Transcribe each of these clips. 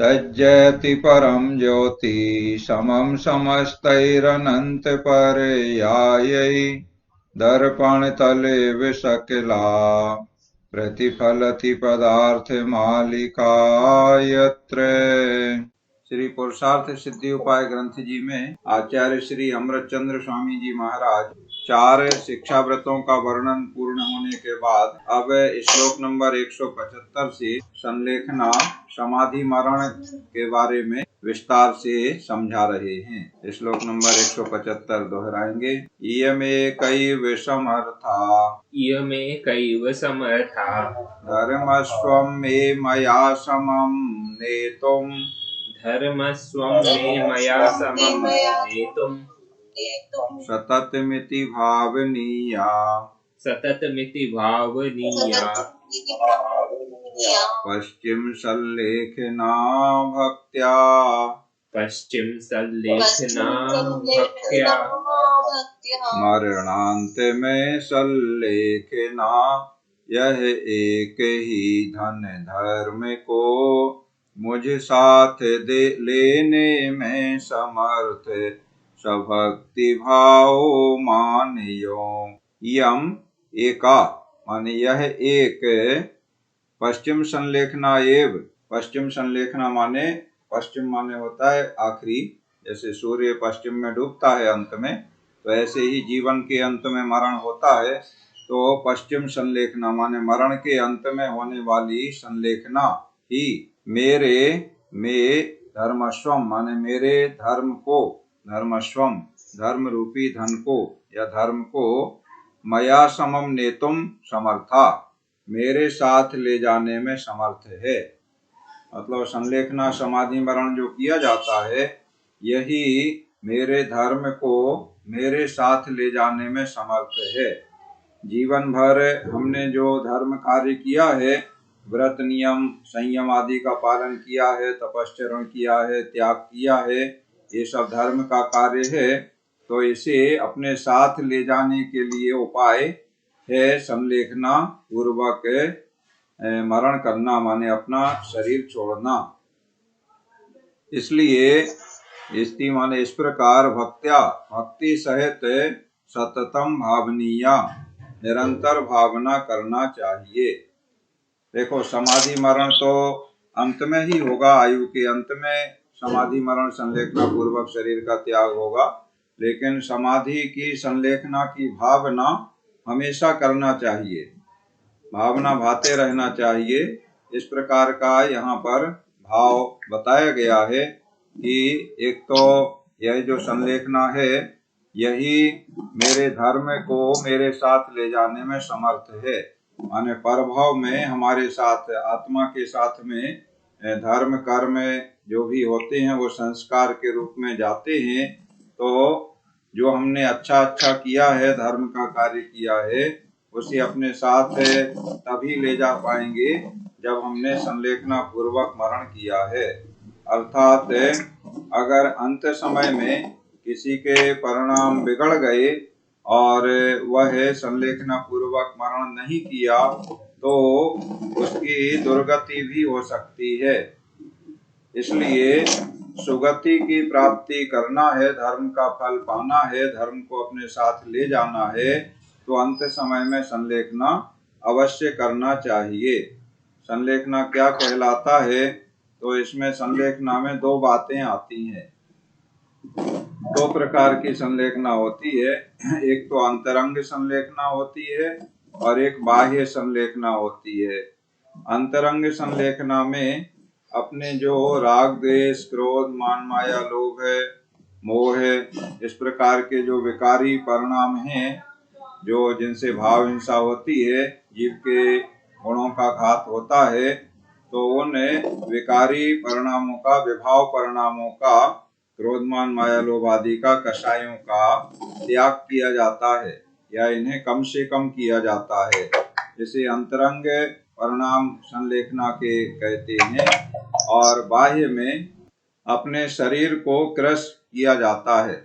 तज्जयति परम ज्योति समम समस्तैरनंत पर्यायै दर्पण तले विशकिला प्रतिफलति पदार्थ मालिका यत्र। श्री पुरुषार्थ सिद्धि उपाय ग्रंथ जी में आचार्य श्री अमृतचंद्र स्वामी जी महाराज 4 शिक्षा व्रतों का वर्णन पूर्ण होने के बाद अब श्लोक नंबर 175 से संलेखना समाधि मरण के बारे में विस्तार से समझा रहे हैं। श्लोक नंबर 175 दोहराएंगे। इयमेकैव समर्था इयमेकैव समर्था धर्मस्वं मे मया समं नेतुम् धर्मस्वं मे मया समं नेतुम् सततमिति भावनीया सततमिति भावनीया पश्चिम संलेखना भक्त्या पश्चिम संलेखना भक्त्या मरणांत में संलेखना यह एक ही धन धर्म को मुझ साथ दे लेने में समर्थ सभक्ति भाव मानियो। यम एका माने यह एक पश्चिम संलेखना एव। पश्चिम संलेखना माने पश्चिम माने होता है आखिरी, जैसे सूर्य पश्चिम में डूबता है अंत में, तो ऐसे ही जीवन के अंत में मरण होता है। तो पश्चिम संलेखना माने मरण के अंत में होने वाली संलेखना ही मेरे में धर्मस्वम माने मेरे धर्म को, धर्मस्वम धर्म रूपी धन को या धर्म को मया समम नेतुम समर्था मेरे साथ ले जाने में समर्थ है। मतलब संलेखना समाधि मरण जो किया जाता है यही मेरे धर्म को मेरे साथ ले जाने में समर्थ है। जीवन भर हमने जो धर्म कार्य किया है, व्रत नियम संयम आदि का पालन किया है, तपश्चरण किया है, त्याग किया है, ये सब धर्म का कार्य है। तो इसे अपने साथ ले जाने के लिए उपाय है संलेखना पूर्वक मरण करना माने अपना शरीर छोड़ना। इसलिए इस्ति माने इस प्रकार भक्त्या भक्ति सहित सततम भावनीया निरंतर भावना करना चाहिए। देखो समाधि मरण तो अंत में ही होगा, आयु के अंत में समाधि मरण संलेखना पूर्वक शरीर का त्याग होगा, लेकिन समाधि की संलेखना की भावना हमेशा करना चाहिए, भावना भाते रहना चाहिए। इस प्रकार का यहाँ पर भाव बताया गया है कि एक तो यह जो संलेखना है यही मेरे धर्म को मेरे साथ ले जाने में समर्थ है। माने परभाव में हमारे साथ आत्मा के साथ में धर्म कर्म जो भी होते हैं वो संस्कार के रूप में जाते हैं। तो जो हमने अच्छा अच्छा किया है, धर्म का कार्य किया है, उसे अपने साथ तभी ले जा पाएंगे जब हमने संलेखना पूर्वक मरण किया है। अर्थात अगर अंत समय में किसी के परिणाम बिगड़ गए और वह संलेखना पूर्वक मरण नहीं किया तो उसकी दुर्गति भी हो सकती है। इसलिए सुगति की प्राप्ति करना है, धर्म का फल पाना है, धर्म को अपने साथ ले जाना है, तो अंत समय में संलेखना अवश्य करना चाहिए। संलेखना क्या कहलाता है? तो इसमें संलेखना में 2 बातें आती हैं। 2 प्रकार की संलेखना होती है, एक तो अंतरंग संलेखना होती है और एक बाह्य संलेखना होती है। अंतरंग संलेखना में अपने जो राग द्वेष क्रोध मान माया लोभ है मोह है, इस प्रकार के जो विकारी परिणाम हैं, जो जिनसे भाव हिंसा होती है, जीव के गुणों का घात होता है, तो उन विकारी परिणामों का, विभाव परिणामों का, क्रोधमान माया लोभ आदि का, कषायों का त्याग किया जाता है या इन्हें कम से कम किया जाता है। इसे अंतरंग परिणाम संलेखना के कहते हैं। और बाह्य में अपने शरीर को क्रश किया जाता है,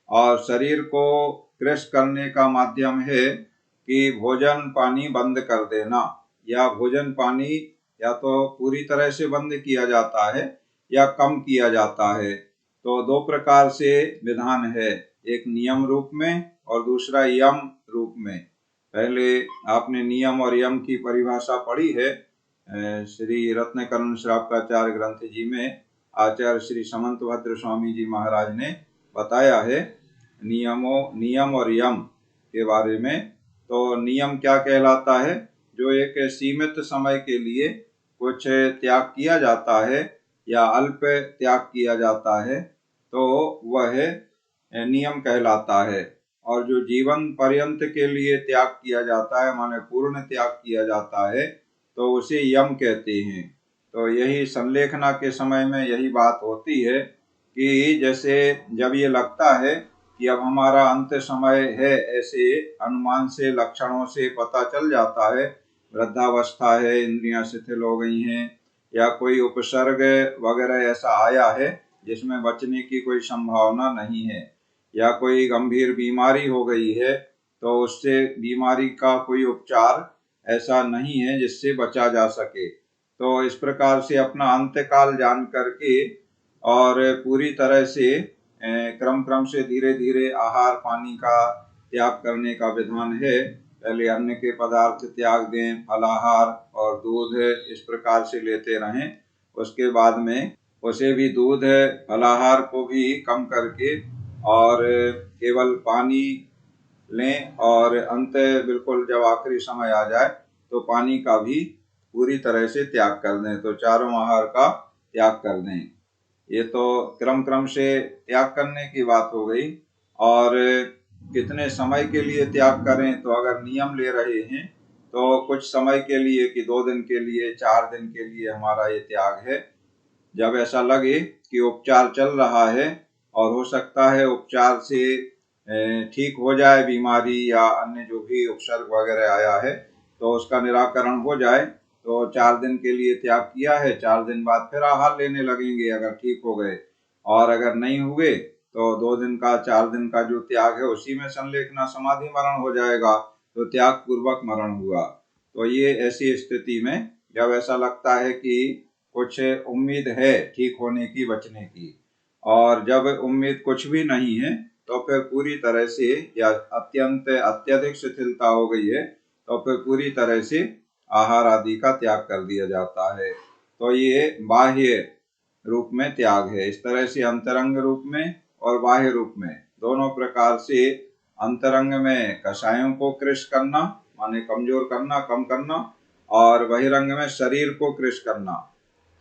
और शरीर को क्रश करने का माध्यम है कि भोजन पानी बंद कर देना, या भोजन पानी या तो पूरी तरह से बंद किया जाता है या कम किया जाता है। तो दो प्रकार से विधान है, एक नियम रूप में और दूसरा यम रूप में। पहले आपने नियम और यम की परिभाषा पढ़ी है श्री रत्नकरण श्रावकाचार्य ग्रंथ जी में। आचार्य श्री समंतभद्र स्वामी जी महाराज ने बताया है नियम और यम के बारे में। तो नियम क्या कहलाता है? जो एक सीमित समय के लिए कुछ त्याग किया जाता है या अल्प त्याग किया जाता है तो वह नियम कहलाता है। और जो जीवन पर्यंत के लिए त्याग किया जाता है, माने पूर्ण त्याग किया जाता है, तो उसे यम कहते हैं। तो यही संलेखना के समय में यही बात होती है कि जैसे जब ये लगता है कि अब हमारा अंत समय है, ऐसे अनुमान से लक्षणों से पता चल जाता है, वृद्धावस्था है, इंद्रियां शिथिल हो गई हैं, या कोई उपसर्ग वगैरह ऐसा आया है जिसमें बचने की कोई संभावना नहीं है, या कोई गंभीर बीमारी हो गई है तो उससे बीमारी का कोई उपचार ऐसा नहीं है जिससे बचा जा सके। तो इस प्रकार से अपना अंतकाल जान करके और पूरी तरह से क्रम से धीरे धीरे आहार पानी का त्याग करने का विधान है। पहले अन्न के पदार्थ त्याग दें, फलाहार और दूध इस प्रकार से लेते रहें। उसके बाद में उसे भी दूध फलाहार को भी कम करके और केवल पानी लें, और अंत बिल्कुल जब आखिरी समय आ जाए तो पानी का भी पूरी तरह से त्याग कर दें। तो चारों आहार का त्याग कर दें। ये तो क्रम से त्याग करने की बात हो गई। और कितने समय के लिए त्याग करें? तो अगर नियम ले रहे हैं तो कुछ समय के लिए कि 2 दिन के लिए, 4 दिन के लिए हमारा ये त्याग है। जब ऐसा लगे कि उपचार चल रहा है और हो सकता है उपचार से ठीक हो जाए बीमारी या अन्य जो भी उपसर्ग वगैरह आया है तो उसका निराकरण हो जाए, तो 4 दिन के लिए त्याग किया है, 4 दिन बाद फिर आहार लेने लगेंगे अगर ठीक हो गए। और अगर नहीं हुए तो 2 दिन का 4 दिन का जो त्याग है उसी में संलेखना समाधि मरण हो जाएगा, तो त्याग पूर्वक मरण हुआ। तो ये ऐसी स्थिति में जब ऐसा लगता है कि कुछ उम्मीद है ठीक होने की, बचने की, और जब उम्मीद कुछ भी नहीं है तो फिर पूरी तरह से या अत्यधिक शिथिलता हो गई है तो फिर पूरी तरह से आहार आदि का त्याग कर दिया जाता है। तो ये बाह्य रूप में त्याग है। इस तरह से अंतरंग रूप में और बाह्य रूप में दोनों प्रकार से अंतरंग में कषायों को कृश करना, माने कमजोर करना, कम करना, और बहिरंग में शरीर को कृश करना।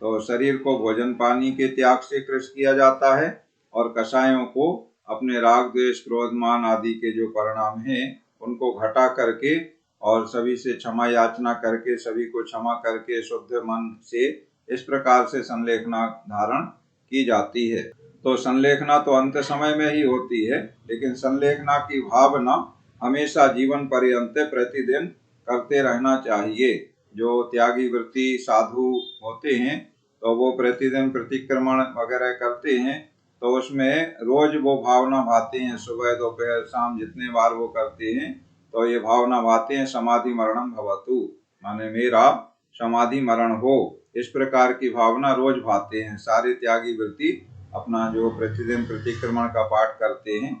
तो शरीर को भोजन पानी के त्याग से कृश किया जाता है और कषायों को अपने राग द्वेष क्रोध मान आदि के जो परिणाम हैं उनको घटा करके और सभी से क्षमा याचना करके, सभी को क्षमा करके शुद्ध मन से इस प्रकार से संलेखना धारण की जाती है। तो संलेखना तो अंत समय में ही होती है, लेकिन संलेखना की भावना हमेशा जीवन पर्यंत प्रतिदिन करते रहना चाहिए। जो त्यागी वृत्ति साधु होते हैं तो वो प्रतिदिन प्रतिक्रमण वगैरह करते हैं, तो उसमें रोज वो भावना भाते हैं, सुबह दोपहर शाम जितने बार वो करते हैं तो ये भावना भाते हैं समाधि मरणम भवतु, माने मेरा समाधि मरण हो, इस प्रकार की भावना रोज भाते हैं। सारे त्यागी वृत्ति अपना जो प्रतिदिन प्रतिक्रमण का पाठ करते हैं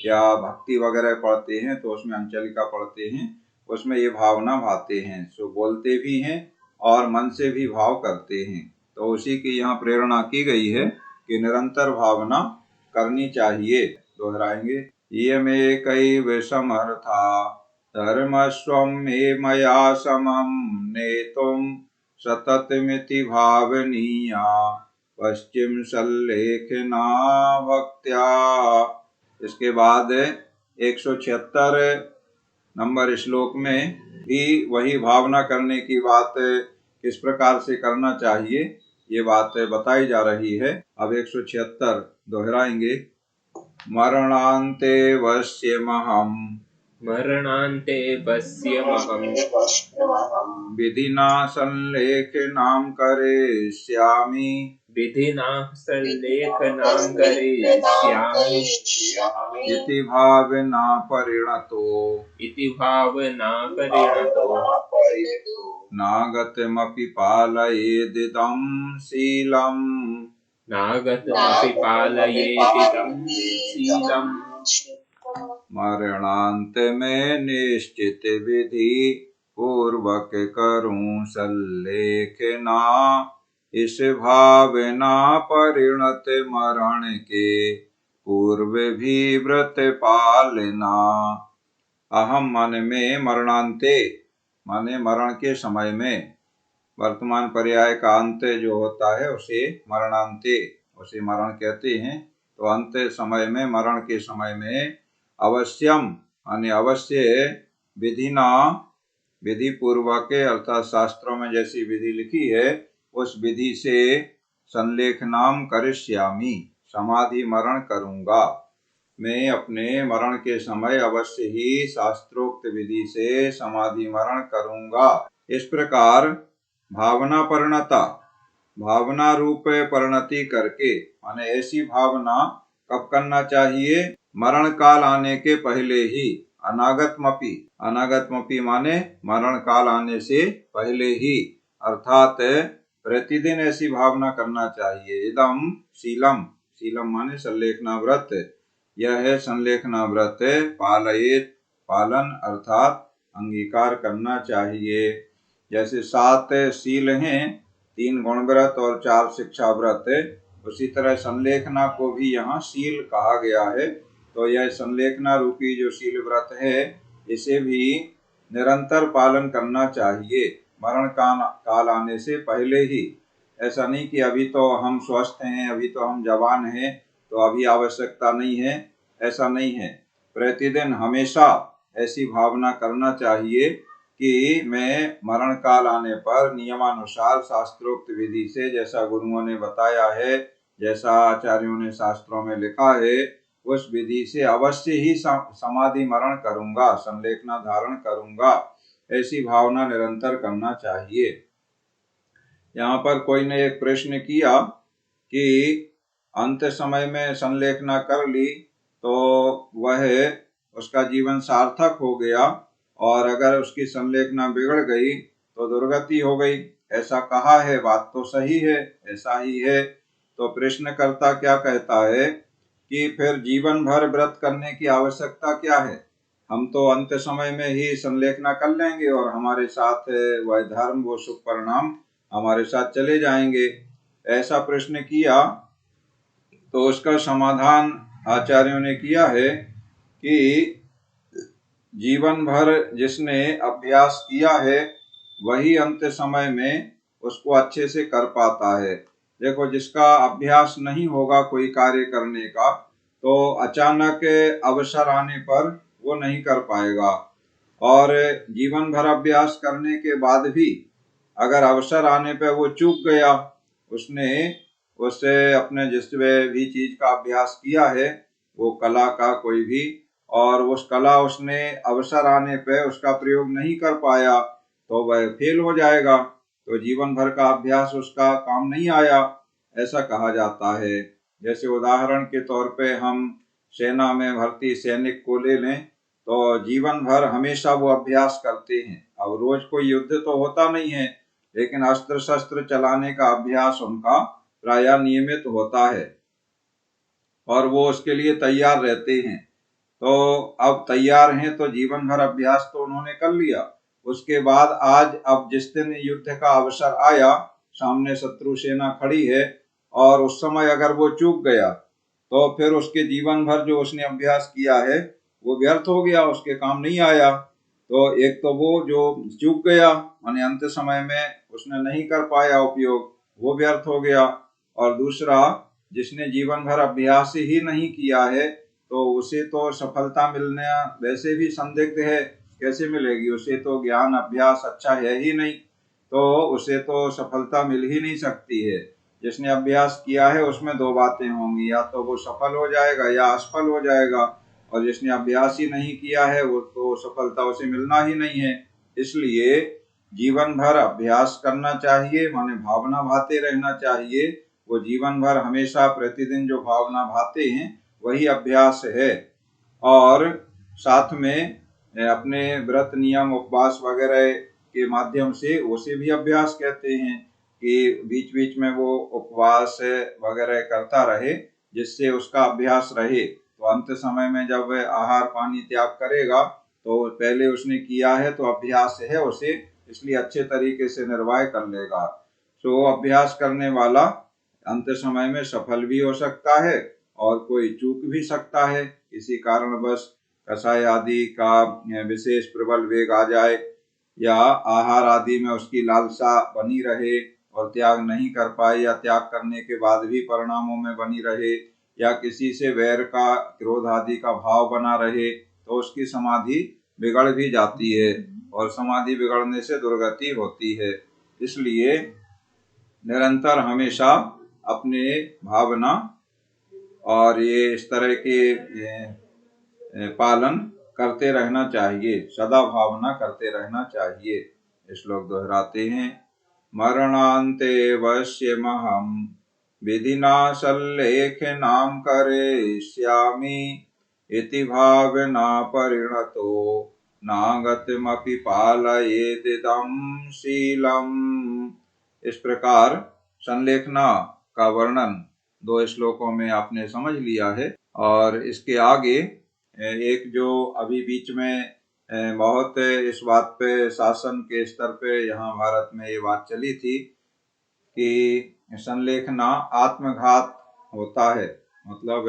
या भक्ति वगैरह पढ़ते हैं तो उसमें अंचलिका पढ़ते हैं, उसमें ये भावना भाते हैं। सो बोलते भी हैं और मन से भी भाव करते हैं। तो उसी की यहाँ प्रेरणा की गई है कि निरंतर भावना करनी चाहिए। दोहराएंगे, ये में कई समर्था धर्मस्वं मे मया समम नेतुम सततमिति भावनीया पश्चिम सल्लेखना भक्त्या। इसके बाद 176 नंबर श्लोक में भी वही भावना करने की बात किस प्रकार से करना चाहिए ये बात बताई जा रही है। अब 176 दोहराएंगे, मरणान्ते वश्यमहम् मरणान्ते पश्यमहम् विधिना संलेखनां करिष्यामि विधिना संलेखनां करिष्यामि इति भावना परिणतो नागतमपि पालयेदिदं शीलम् नागतमपि पालयेति तं शीलम् मरणांत में निश्चित विधि पूर्वक करूं सल्लेखना, इस भावना परिणत मरण के पूर्व भी व्रत पालना। अहम मन में मरणांते माने मरण के समय में, वर्तमान पर्याय का अंत जो होता है उसे मरणांते, उसे मरण कहते हैं। तो अंत समय में, मरण के समय में अवश्यम माने अवश्य विधिना, विधि पूर्वक अर्थात शास्त्रों में जैसी विधि लिखी है उस विधि से संलेखनाम करिष्यामि, समाधि मरण करूंगा। मैं अपने मरण के समय अवश्य ही शास्त्रोक्त विधि से समाधि मरण करूंगा। इस प्रकार भावना परिणता, भावना रूप परिणति करके, माने ऐसी भावना कब करना चाहिए? मरण काल आने के पहले ही। अनागतमपि, अनागतमपि माने मरण काल आने से पहले ही, अर्थात प्रतिदिन ऐसी भावना करना चाहिए। इदम शीलम, शीलम माने संलेखना व्रत, यह है संलेखना व्रत। पालयेत, पालन अर्थात अंगीकार करना चाहिए। जैसे 7 शील हैं, 3 गुण व्रत और 4 शिक्षा व्रत, उसी तरह संलेखना को भी यहाँ शील कहा गया है। तो यह संलेखना रूपी जो शील व्रत है इसे भी निरंतर पालन करना चाहिए, मरण काल आने से पहले ही। ऐसा नहीं कि अभी तो हम स्वस्थ हैं, अभी तो हम जवान हैं, तो अभी आवश्यकता नहीं है, ऐसा नहीं है। प्रतिदिन हमेशा ऐसी भावना करना चाहिए कि मैं मरण काल आने पर नियमानुसार शास्त्रोक्त विधि से, जैसा गुरुओं ने बताया है, जैसा आचार्यों ने शास्त्रों में लिखा है, उस विधि से अवश्य ही समाधि मरण करूंगा, संलेखना धारण करूंगा। ऐसी भावना निरंतर करना चाहिए। यहाँ पर कोई ने एक प्रश्न किया कि अंत समय में संलेखना कर ली तो वह उसका जीवन सार्थक हो गया, और अगर उसकी संलेखना बिगड़ गई तो दुर्गति हो गई, ऐसा कहा है। बात तो सही है, ऐसा ही है। तो प्रश्नकर्ता क्या कहता है कि फिर जीवन भर व्रत करने की आवश्यकता क्या है? हम तो अंत समय में ही संलेखना कर लेंगे और हमारे साथ वह धर्म, वो सुख परिणाम हमारे साथ चले जाएंगे। ऐसा प्रश्न किया तो उसका समाधान आचार्यों ने किया है कि जीवन भर जिसने अभ्यास किया है वही अंत समय में उसको अच्छे से कर पाता है। देखो, जिसका अभ्यास नहीं होगा कोई कार्य करने का, तो अचानक अवसर आने पर वो नहीं कर पाएगा, और जीवन भर अभ्यास करने के बाद भी अगर अवसर आने पर वो चूक गया, उससे अपने जिस भी चीज का अभ्यास किया है, वो कला का कोई भी, और उस कला उसने अवसर आने पे उसका प्रयोग नहीं कर पाया, तो वह फेल हो जाएगा, तो जीवन भर का अभ्यास उसका काम नहीं आया, ऐसा कहा जाता है। जैसे उदाहरण के तौर पे हम सेना में भर्ती सैनिक को ले लें, तो जीवन भर हमेशा वो अभ्यास करते हैं। अब रोज कोई युद्ध तो होता नहीं है, लेकिन अस्त्र शस्त्र चलाने का अभ्यास उनका प्रायः नियमित होता है और वो उसके लिए तैयार रहते हैं। तो अब तैयार हैं तो जीवन भर अभ्यास तो उन्होंने कर लिया। उसके बाद अब जिस दिन युद्ध का अवसर आया, सामने शत्रु सेना खड़ी है, और उस समय अगर वो चूक गया तो फिर उसके जीवन भर जो उसने अभ्यास किया है वो व्यर्थ हो गया, उसके काम नहीं आया। तो एक तो वो जो चूक गया, माने अंत समय में उसने नहीं कर पाया उपयोग, वो व्यर्थ हो गया। और दूसरा, जिसने जीवन भर अभ्यास ही नहीं किया है तो उसे तो सफलता मिलना वैसे भी संदिग्ध है, कैसे मिलेगी? उसे तो ज्ञान अभ्यास अच्छा है ही नहीं, तो उसे तो सफलता मिल ही नहीं सकती है। जिसने अभ्यास किया है उसमें 2 बातें होंगी, या तो वो सफल हो जाएगा या असफल हो जाएगा, और जिसने अभ्यास ही नहीं किया है वो तो सफलता उसे मिलना ही नहीं है। इसलिए जीवन भर अभ्यास करना चाहिए, माने भावना भाते रहना चाहिए। वो जीवन भर हमेशा प्रतिदिन जो भावना भाते हैं वही अभ्यास है। और साथ में अपने व्रत नियम उपवास वगैरह के माध्यम से उसे भी अभ्यास कहते हैं कि बीच बीच में वो उपवास वगैरह करता रहे, जिससे उसका अभ्यास रहे। तो अंत समय में जब वह आहार पानी त्याग करेगा तो पहले उसने किया है तो अभ्यास है उसे, इसलिए अच्छे तरीके से निर्वाह कर लेगा। तो अभ्यास करने वाला अंत समय में सफल भी हो सकता है और कोई चूक भी सकता है, किसी कारणवश कषाय आदि का विशेष प्रबल वेग आ जाए या आहार आदि में उसकी लालसा बनी रहे और त्याग नहीं कर पाए, या त्याग करने के बाद भी परिणामों में बनी रहे, या किसी से वैर का क्रोध आदि का भाव बना रहे, तो उसकी समाधि बिगड़ भी जाती है और समाधि बिगड़ने से दुर्गति होती है। इसलिए निरंतर हमेशा अपने भावना और ये इस तरह के पालन करते रहना चाहिए, सदा भावना करते रहना चाहिए। श्लोक दोहराते हैं। मरणान्ते वश्यमहं विधिना सल्लेखनां करिष्यामि इति भावना परिणतो नागतमपि पालयेदिदं शीलम्। इस प्रकार संलेखना का वर्णन 2 श्लोकों में आपने समझ लिया है। और इसके आगे एक जो अभी बीच में बहुत इस बात पे शासन के स्तर पे यहाँ भारत में ये बात चली थी कि संलेखना आत्मघात होता है, मतलब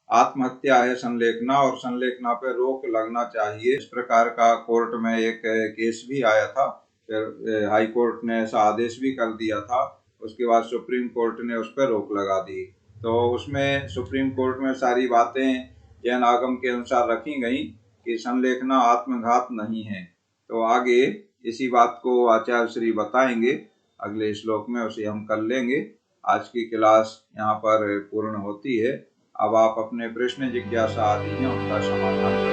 आत्महत्या है संलेखना, और संलेखना पे रोक लगना चाहिए। इस प्रकार का कोर्ट में एक केस भी आया था, फिर हाई कोर्ट ने ऐसा आदेश भी कर दिया था। उसके बाद सुप्रीम कोर्ट ने उस पर रोक लगा दी। तो उसमें सुप्रीम कोर्ट में सारी बातें जैन आगम के अनुसार रखी गई कि संलेखना आत्मघात नहीं है। तो आगे इसी बात को आचार्य श्री बताएंगे अगले श्लोक में, उसे हम कर लेंगे। आज की क्लास यहाँ पर पूर्ण होती है। अब आप अपने प्रश्न जिज्ञासा आदि हैं उनका समाधान